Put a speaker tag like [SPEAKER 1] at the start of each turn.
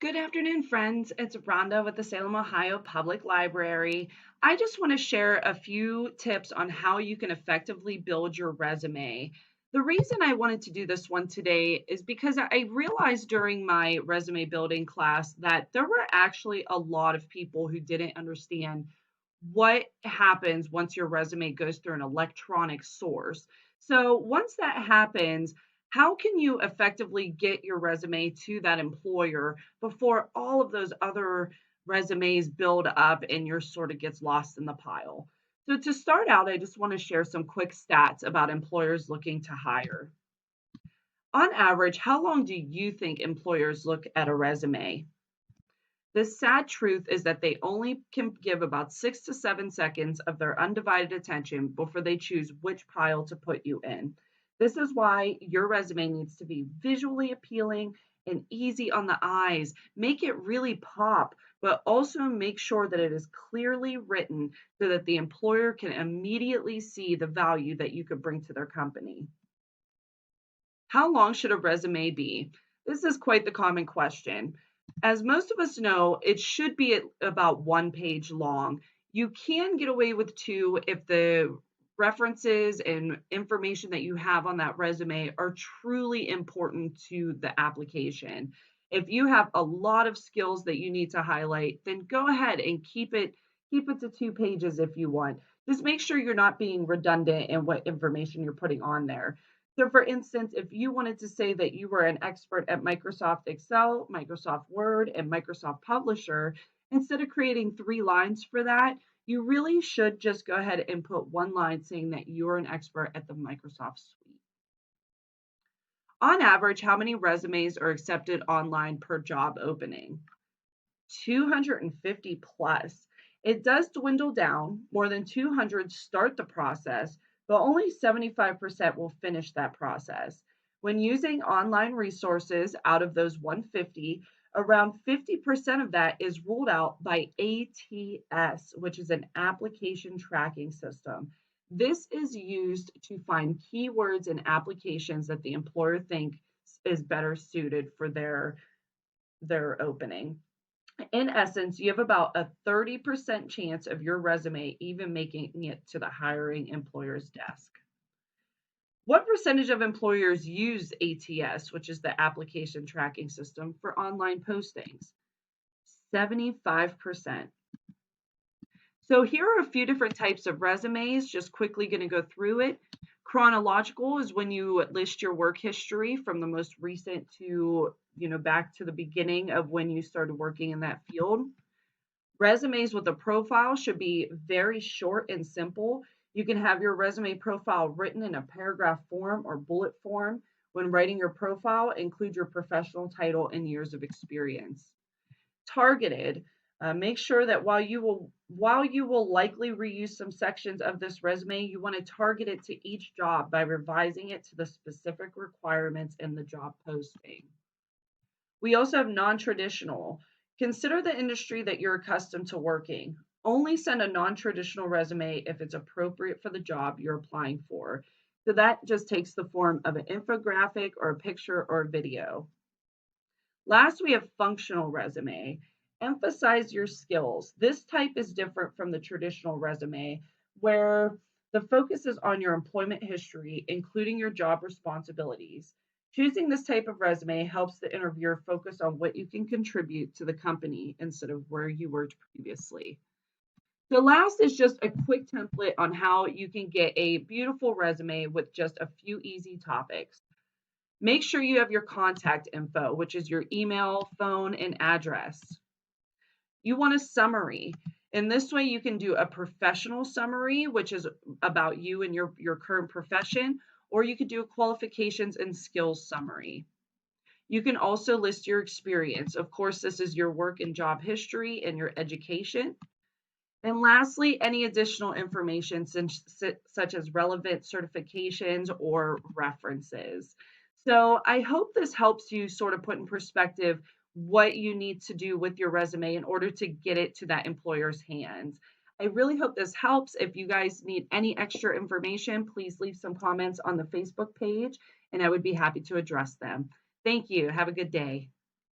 [SPEAKER 1] Good afternoon, friends. It's Rhonda with the Salem, Ohio Public Library. I just want to share a few tips on how you can effectively build your resume. The reason I wanted to do this one today is because I realized during my resume building class that there were actually a lot of people who didn't understand what happens once your resume goes through an electronic source. So, once that happens, how can you effectively get your resume to that employer before all of those other resumes build up and yours sort of gets lost in the pile? So, to start out, I just want to share some quick stats about employers looking to hire. On average, how long do you think employers look at a resume? The sad truth is that they only can give about 6 to 7 seconds of their undivided attention before they choose which pile to put you in. This is why your resume needs to be visually appealing and easy on the eyes. Make it really pop, but also make sure that it is clearly written so that the employer can immediately see the value that you could bring to their company. How long should a resume be? This is quite the common question. As most of us know, it should be at about 1 page long. You can get away with two if the references and information that you have on that resume are truly important to the application. If you have a lot of skills that you need to highlight, then go ahead and keep it to 2 pages if you want. Just make sure you're not being redundant in what information you're putting on there. So, for instance, if you wanted to say that you were an expert at Microsoft Excel, Microsoft Word, and Microsoft Publisher, instead of creating 3 lines for that, you really should just go ahead and put 1 line saying that you're an expert at the Microsoft suite. On average, how many resumes are accepted online per job opening? 250 plus. It does dwindle down. More than 200 start the process, but only 75% will finish that process. When using online resources out of those 150, around 50% of that is ruled out by ATS, which is an application tracking system. This is used to find keywords and applications that the employer thinks is better suited for their opening. In essence, you have about a 30% chance of your resume even making it to the hiring employer's desk. What percentage of employers use ATS, which is the application tracking system, for online postings? 75%. So here are a few different types of resumes, just quickly going to go through it. Chronological is when you list your work history from the most recent to, back to the beginning of when you started working in that field. Resumes with a profile should be very short and simple. You can have your resume profile written in a paragraph form or bullet form. When writing your profile, include your professional title and years of experience. Targeted. Make sure that while you will likely reuse some sections of this resume, you want to target it to each job by revising it to the specific requirements in the job posting. We also have non-traditional. Consider the industry that you're accustomed to working. Only send a non-traditional resume if it's appropriate for the job you're applying for. So that just takes the form of an infographic or a picture or a video. Last, we have functional resume. Emphasize your skills. This type is different from the traditional resume, where the focus is on your employment history, including your job responsibilities. Choosing this type of resume helps the interviewer focus on what you can contribute to the company instead of where you worked previously. The last is just a quick template on how you can get a beautiful resume with just a few easy topics. Make sure you have your contact info, which is your email, phone, and address. You want a summary. In this way, you can do a professional summary, which is about you and your current profession, or you could do a qualifications and skills summary. You can also list your experience. Of course, this is your work and job history and your education. And lastly, any additional information such as relevant certifications or references. So I hope this helps you sort of put in perspective what you need to do with your resume in order to get it to that employer's hands. I really hope this helps. If you guys need any extra information, please leave some comments on the Facebook page and I would be happy to address them. Thank you. Have a good day.